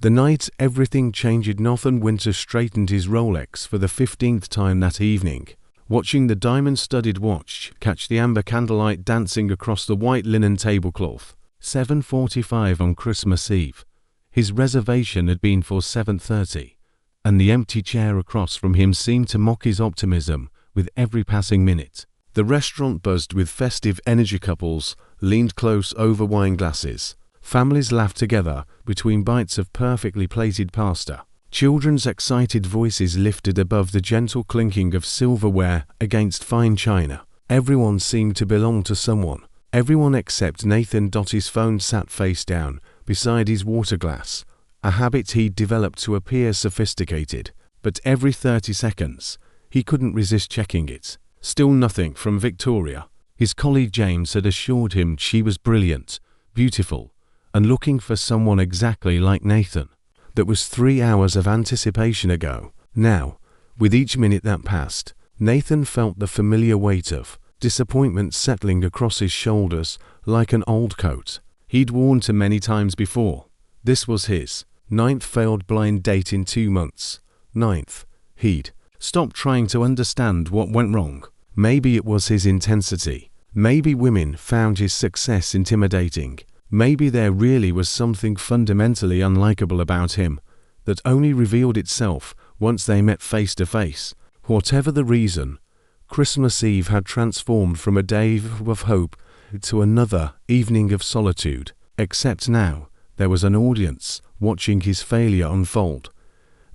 The night everything changed, Nathan Winter straightened his Rolex for the 15th time that evening, watching the diamond-studded watch catch the amber candlelight dancing across the white linen tablecloth. 7:45 on Christmas Eve. His reservation had been for 7:30, and the empty chair across from him seemed to mock his optimism with every passing minute. The restaurant buzzed with festive energy. Couples leaned close over wine glasses. Families laughed together between bites of perfectly plated pasta. Children's excited voices lifted above the gentle clinking of silverware against fine china. Everyone seemed to belong to someone. Everyone except Nathan. His phone sat face down beside his water glass, a habit he'd developed to appear sophisticated. But every 30 seconds, he couldn't resist checking it. Still nothing from Victoria. His colleague James had assured him she was brilliant, beautiful, and looking for someone exactly like Nathan. That was 3 hours of anticipation ago. Now, with each minute that passed, Nathan felt the familiar weight of disappointment settling across his shoulders like an old coat he'd worn too many times before. This was his 9th failed blind date in 2 months. 9th. He'd stopped trying to understand what went wrong. Maybe it was his intensity. Maybe women found his success intimidating. Maybe there really was something fundamentally unlikable about him that only revealed itself once they met face to face. Whatever the reason, Christmas Eve had transformed from a day of hope to another evening of solitude. Except now, there was an audience watching his failure unfold.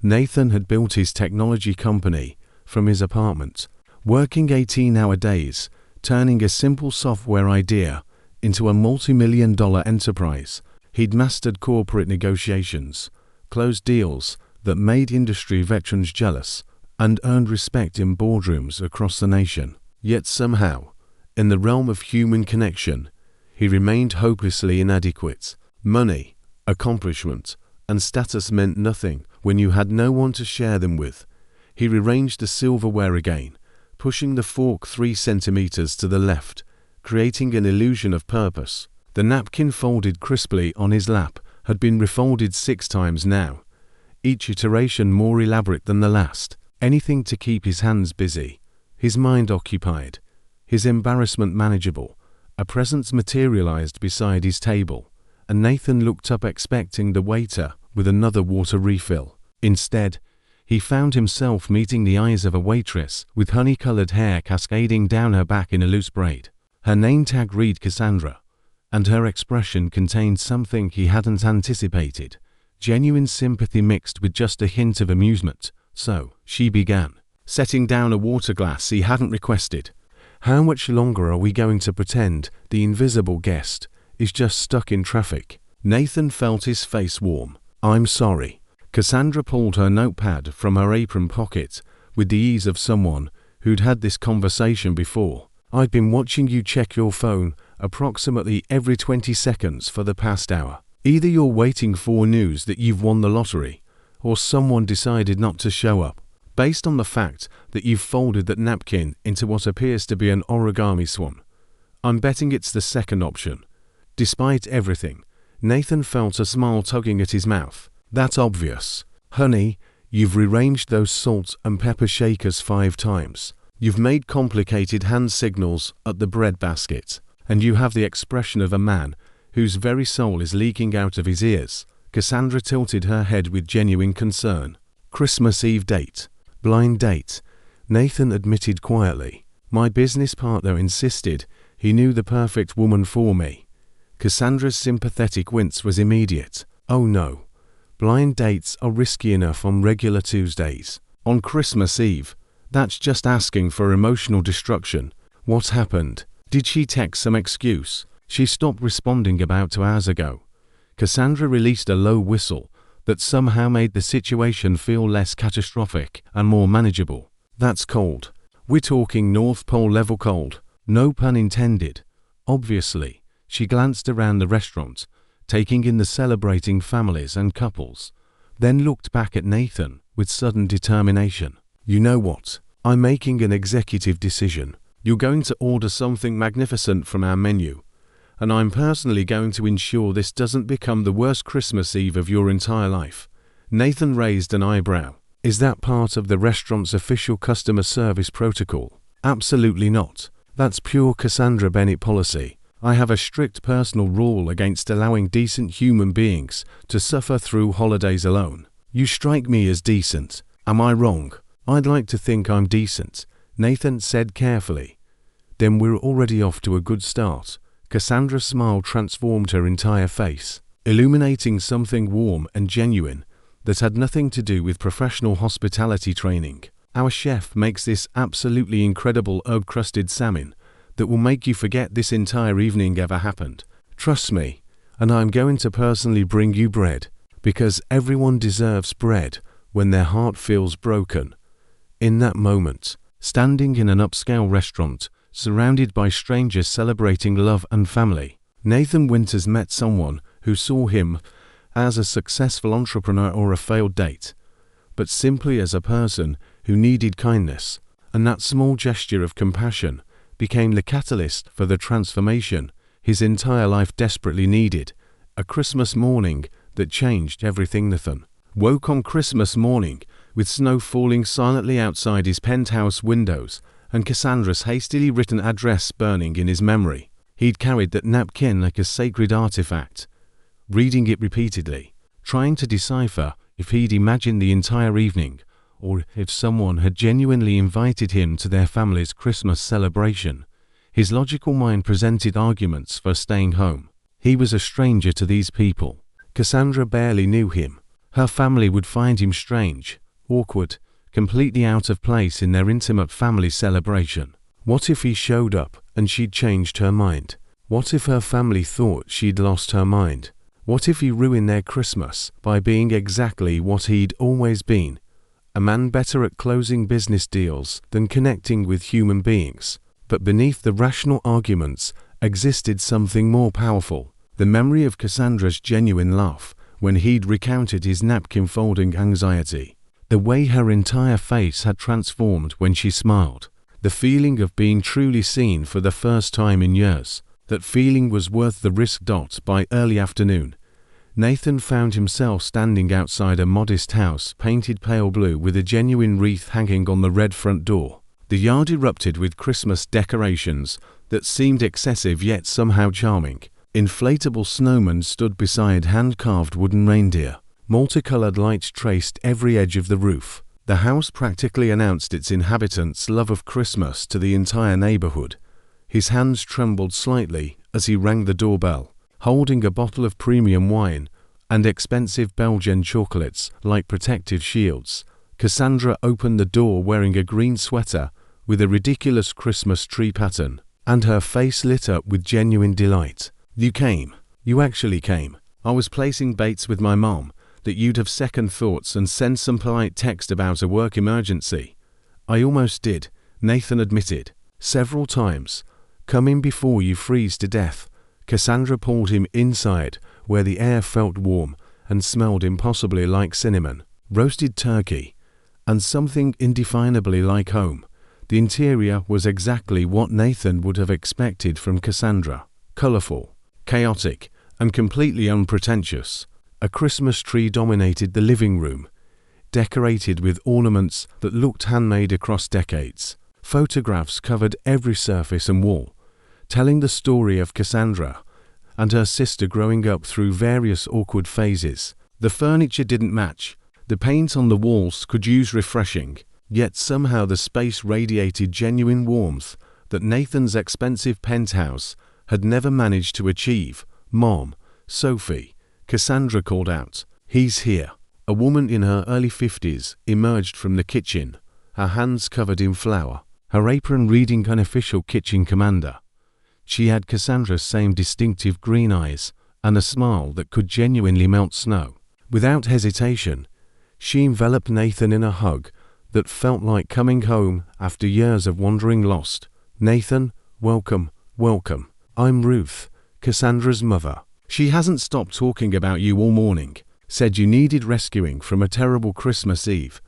Nathan had built his technology company from his apartment, working 18-hour days, turning a simple software idea into a multi-million-dollar enterprise. He'd mastered corporate negotiations, closed deals that made industry veterans jealous, and earned respect in boardrooms across the nation. Yet somehow, in the realm of human connection, he remained hopelessly inadequate. Money, accomplishment, and status meant nothing when you had no one to share them with. He rearranged the silverware again, pushing the fork 3 centimeters to the left, creating an illusion of purpose. The napkin folded crisply on his lap had been refolded 6 times now, each iteration more elaborate than the last. Anything to keep his hands busy, his mind occupied, his embarrassment manageable. A presence materialized beside his table, and Nathan looked up expecting the waiter with another water refill. Instead, he found himself meeting the eyes of a waitress with honey-colored hair cascading down her back in a loose braid. Her name tag read Cassandra, and her expression contained something he hadn't anticipated, genuine sympathy mixed with just a hint of amusement. So, she began, setting down a water glass he hadn't requested. How much longer are we going to pretend the invisible guest is just stuck in traffic? Nathan felt his face warm. I'm sorry. Cassandra pulled her notepad from her apron pocket with the ease of someone who'd had this conversation before. I've been watching you check your phone approximately every 20 seconds for the past hour. Either you're waiting for news that you've won the lottery, or someone decided not to show up. Based on the fact that you've folded that napkin into what appears to be an origami swan, I'm betting it's the second option. Despite everything, Nathan felt a smile tugging at his mouth. That's obvious. Honey, you've rearranged those salt and pepper shakers 5 times. You've made complicated hand signals at the bread basket, and you have the expression of a man whose very soul is leaking out of his ears. Cassandra tilted her head with genuine concern. Christmas Eve date. Blind date, Nathan admitted quietly. My business partner insisted he knew the perfect woman for me. Cassandra's sympathetic wince was immediate. Oh no. Blind dates are risky enough on regular Tuesdays. On Christmas Eve, that's just asking for emotional destruction. What happened? Did she text some excuse she stopped responding about 2 hours ago? Cassandra released a low whistle that somehow made the situation feel less catastrophic and more manageable. That's cold. We're talking North Pole level cold. No pun intended. Obviously, she glanced around the restaurant, taking in the celebrating families and couples, then looked back at Nathan with sudden determination. You know what? I'm making an executive decision. You're going to order something magnificent from our menu, and I'm personally going to ensure this doesn't become the worst Christmas Eve of your entire life." Nathan raised an eyebrow. "Is that part of the restaurant's official customer service protocol?" "Absolutely not. That's pure Cassandra Bennett policy. I have a strict personal rule against allowing decent human beings to suffer through holidays alone." "You strike me as decent. Am I wrong?" "I'd like to think I'm decent," Nathan said carefully. "Then we're already off to a good start." Cassandra's smile transformed her entire face, illuminating something warm and genuine that had nothing to do with professional hospitality training. "Our chef makes this absolutely incredible herb-crusted salmon that will make you forget this entire evening ever happened. Trust me, and I'm going to personally bring you bread, because everyone deserves bread when their heart feels broken." In that moment, standing in an upscale restaurant, surrounded by strangers celebrating love and family, Nathan Winters met someone who saw him as a successful entrepreneur or a failed date, but simply as a person who needed kindness, and that small gesture of compassion became the catalyst for the transformation his entire life desperately needed. A Christmas morning that changed everything. Nathan woke on Christmas morning with snow falling silently outside his penthouse windows and Cassandra's hastily written address burning in his memory. He'd carried that napkin like a sacred artifact, reading it repeatedly, trying to decipher if he'd imagined the entire evening or if someone had genuinely invited him to their family's Christmas celebration. His logical mind presented arguments for staying home. He was a stranger to these people. Cassandra barely knew him. Her family would find him strange, awkward, completely out of place in their intimate family celebration. What if he showed up and she'd changed her mind? What if her family thought she'd lost her mind? What if he ruined their Christmas by being exactly what he'd always been? A man better at closing business deals than connecting with human beings. But beneath the rational arguments existed something more powerful. The memory of Cassandra's genuine laugh when he'd recounted his napkin folding anxiety. The way her entire face had transformed when she smiled. The feeling of being truly seen for the first time in years. That feeling was worth the risk. By early afternoon, Nathan found himself standing outside a modest house painted pale blue with a genuine wreath hanging on the red front door. The yard erupted with Christmas decorations that seemed excessive yet somehow charming. Inflatable snowmen stood beside hand-carved wooden reindeer. Multicolored lights traced every edge of the roof. The house practically announced its inhabitants' love of Christmas to the entire neighborhood. His hands trembled slightly as he rang the doorbell, holding a bottle of premium wine and expensive Belgian chocolates like protective shields. Cassandra opened the door wearing a green sweater with a ridiculous Christmas tree pattern, and her face lit up with genuine delight. "You came. You actually came. I was placing baits with my mom that you'd have second thoughts and send some polite text about a work emergency." "I almost did," Nathan admitted. "Several times. Come in before you freeze to death." Cassandra pulled him inside, where the air felt warm and smelled impossibly like cinnamon, roasted turkey, and something indefinably like home. The interior was exactly what Nathan would have expected from Cassandra. Colorful, chaotic, and completely unpretentious. A Christmas tree dominated the living room, decorated with ornaments that looked handmade across decades. Photographs covered every surface and wall, telling the story of Cassandra and her sister growing up through various awkward phases. The furniture didn't match. The paint on the walls could use refreshing, yet somehow the space radiated genuine warmth that Nathan's expensive penthouse had never managed to achieve. "Mom, Sophie," Cassandra called out. "He's here." A woman in her early 50s emerged from the kitchen, her hands covered in flour, her apron reading unofficial kitchen commander. She had Cassandra's same distinctive green eyes and a smile that could genuinely melt snow. Without hesitation, she enveloped Nathan in a hug that felt like coming home after years of wandering lost. "Nathan, welcome, welcome. I'm Ruth, Cassandra's mother. She hasn't stopped talking about you all morning, said you needed rescuing from a terrible Christmas Eve,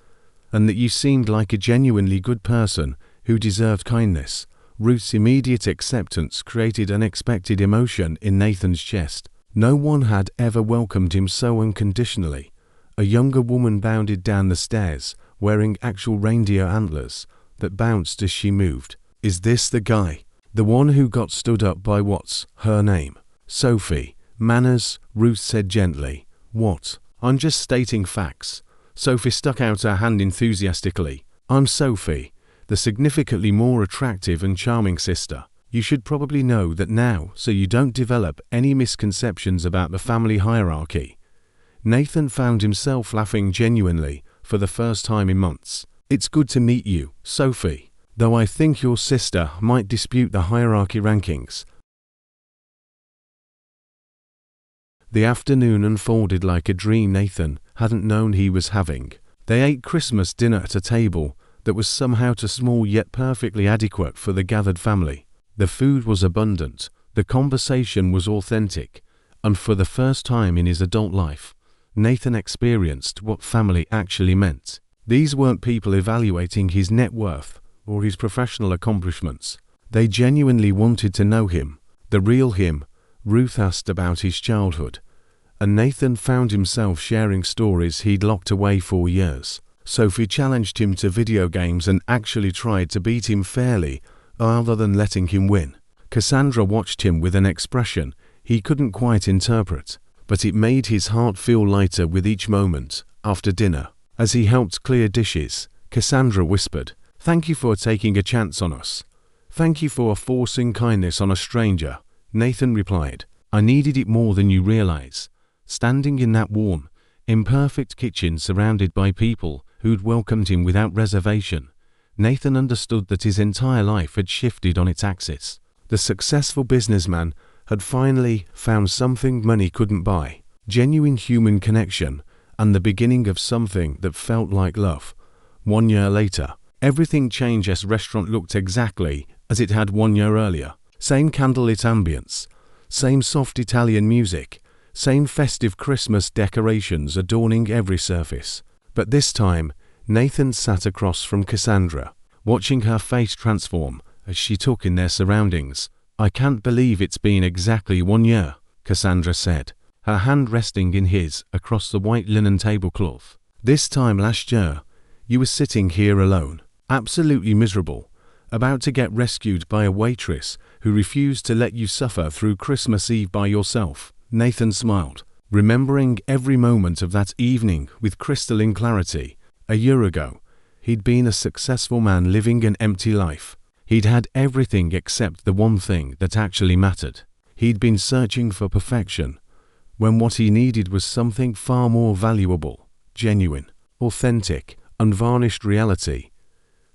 and that you seemed like a genuinely good person who deserved kindness. Ruth's immediate acceptance created unexpected emotion in Nathan's chest. No one had ever welcomed him so unconditionally. A younger woman bounded down the stairs, wearing actual reindeer antlers that bounced as she moved. "Is this the guy? The one who got stood up by what's her name?" "Sophie. Manners," Ruth said gently. "What? I'm just stating facts." Sophie stuck out her hand enthusiastically. "I'm Sophie, the significantly more attractive and charming sister. You should probably know that now, so you don't develop any misconceptions about the family hierarchy." Nathan found himself laughing genuinely for the first time in months. "It's good to meet you, Sophie, though I think your sister might dispute the hierarchy rankings." The afternoon unfolded like a dream Nathan hadn't known he was having. They ate Christmas dinner at a table that was somehow too small yet perfectly adequate for the gathered family. The food was abundant, the conversation was authentic, and for the first time in his adult life, Nathan experienced what family actually meant. These weren't people evaluating his net worth or his professional accomplishments. They genuinely wanted to know him, the real him. Ruth asked about his childhood, and Nathan found himself sharing stories he'd locked away for years. Sophie challenged him to video games and actually tried to beat him fairly rather than letting him win. Cassandra watched him with an expression he couldn't quite interpret, but it made his heart feel lighter with each moment. After dinner, as he helped clear dishes, Cassandra whispered, "Thank you for taking a chance on us. Thank you for forcing kindness on a stranger." Nathan replied, "I needed it more than you realize." Standing in that warm, imperfect kitchen surrounded by people who'd welcomed him without reservation, Nathan understood that his entire life had shifted on its axis. The successful businessman had finally found something money couldn't buy, genuine human connection, and the beginning of something that felt like love. 1 year later, everything changed as the restaurant looked exactly as it had 1 year earlier. Same candlelit ambience, same soft Italian music, same festive Christmas decorations adorning every surface. But this time, Nathan sat across from Cassandra, watching her face transform as she took in their surroundings. "I can't believe it's been exactly 1 year, Cassandra said, her hand resting in his across the white linen tablecloth. "This time last year, you were sitting here alone, absolutely miserable, about to get rescued by a waitress who refused to let you suffer through Christmas Eve by yourself." Nathan smiled, remembering every moment of that evening with crystalline clarity. A year ago, he'd been a successful man living an empty life. He'd had everything except the one thing that actually mattered. He'd been searching for perfection, when what he needed was something far more valuable, genuine, authentic, unvarnished reality.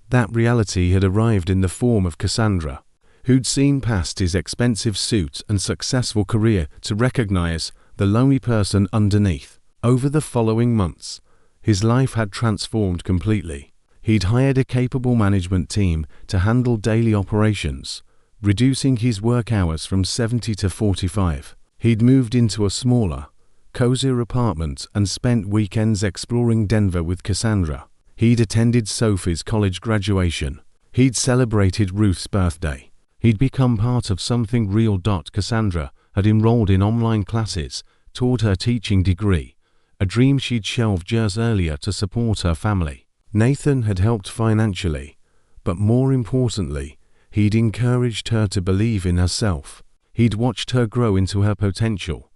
That reality had arrived in the form of Cassandra, who'd seen past his expensive suit and successful career to recognize the lonely person underneath. Over the following months, his life had transformed completely. He'd hired a capable management team to handle daily operations, reducing his work hours from 70 to 45. He'd moved into a smaller, cozier apartment and spent weekends exploring Denver with Cassandra. He'd attended Sophie's college graduation. He'd celebrated Ruth's birthday. He'd become part of something real. Cassandra had enrolled in online classes toward her teaching degree, a dream she'd shelved years earlier to support her family. Nathan had helped financially, but more importantly, he'd encouraged her to believe in herself. He'd watched her grow into her potential,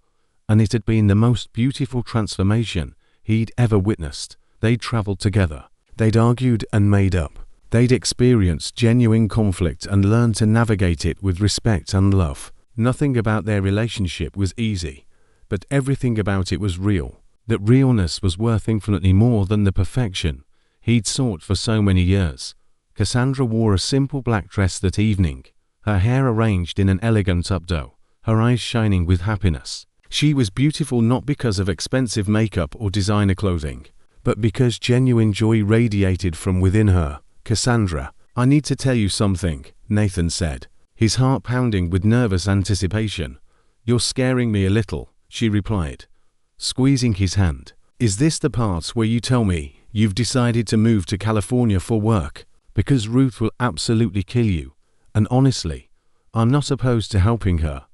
and it had been the most beautiful transformation he'd ever witnessed. They'd traveled together. They'd argued and made up. They'd experienced genuine conflict and learned to navigate it with respect and love. Nothing about their relationship was easy, but everything about it was real. That realness was worth infinitely more than the perfection he'd sought for so many years. Cassandra wore a simple black dress that evening, her hair arranged in an elegant updo, her eyes shining with happiness. She was beautiful not because of expensive makeup or designer clothing, but because genuine joy radiated from within her. "Cassandra, I need to tell you something," Nathan said, his heart pounding with nervous anticipation. "You're scaring me a little," she replied, squeezing his hand. "Is this the part where you tell me you've decided to move to California for work? Because Ruth will absolutely kill you, And honestly, I'm not opposed to helping her."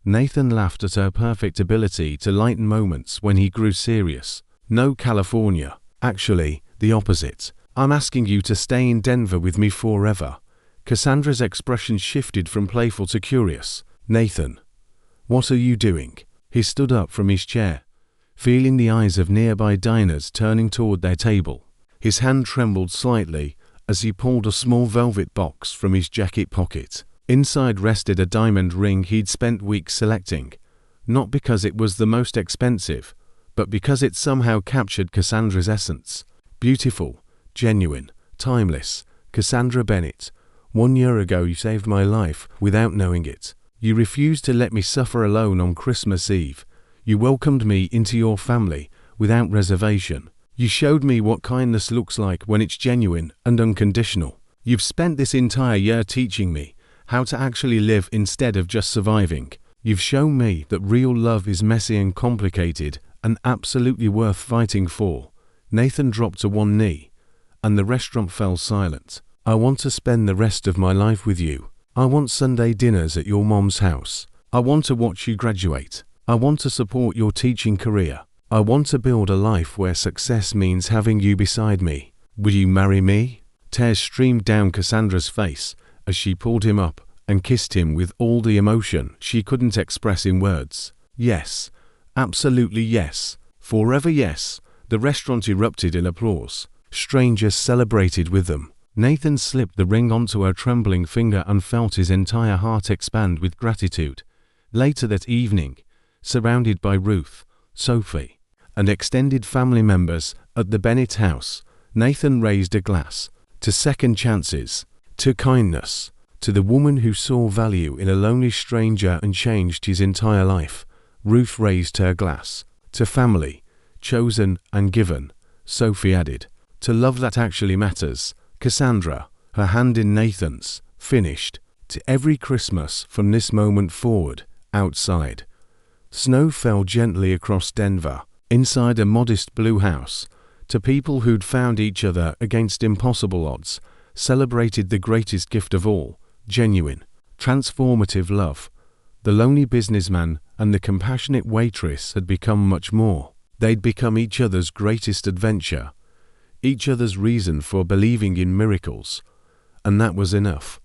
Nathan laughed at her perfect ability to lighten moments when he grew serious. "No, California. Actually, the opposite. I'm asking you to stay in Denver with me forever." Cassandra's expression shifted from playful to curious. "Nathan, what are you doing?" He stood up from his chair, feeling the eyes of nearby diners turning toward their table. His hand trembled slightly as he pulled a small velvet box from his jacket pocket. Inside rested a diamond ring he'd spent weeks selecting, not because it was the most expensive, but because it somehow captured Cassandra's essence. Beautiful, genuine, timeless. "Cassandra Bennett, 1 year ago you saved my life without knowing it. You refused to let me suffer alone on Christmas Eve. You welcomed me into your family without reservation. You showed me what kindness looks like when it's genuine and unconditional. You've spent this entire year teaching me how to actually live instead of just surviving. You've shown me that real love is messy and complicated and absolutely worth fighting for." Nathan dropped to one knee, and the restaurant fell silent. "I want to spend the rest of my life with you. I want Sunday dinners at your mom's house. I want to watch you graduate. I want to support your teaching career. I want to build a life where success means having you beside me. Will you marry me?" Tears streamed down Cassandra's face as she pulled him up and kissed him with all the emotion she couldn't express in words. "Yes, absolutely yes, forever yes." The restaurant erupted in applause. Strangers celebrated with them. Nathan slipped the ring onto her trembling finger and felt his entire heart expand with gratitude. Later that evening, surrounded by Ruth, Sophie, and extended family members at the Bennett house, Nathan raised a glass to second chances, to kindness, to the woman who saw value in a lonely stranger and changed his entire life. Ruth raised her glass to family, chosen and given. Sophie added, to love that actually matters. Cassandra, her hand in Nathan's, finished, to every Christmas from this moment forward. Outside, snow fell gently across Denver. Inside a modest blue house, to people who'd found each other against impossible odds, celebrated the greatest gift of all, genuine, transformative love. The lonely businessman and the compassionate waitress had become much more. They'd become each other's greatest adventure, each other's reason for believing in miracles, and that was enough.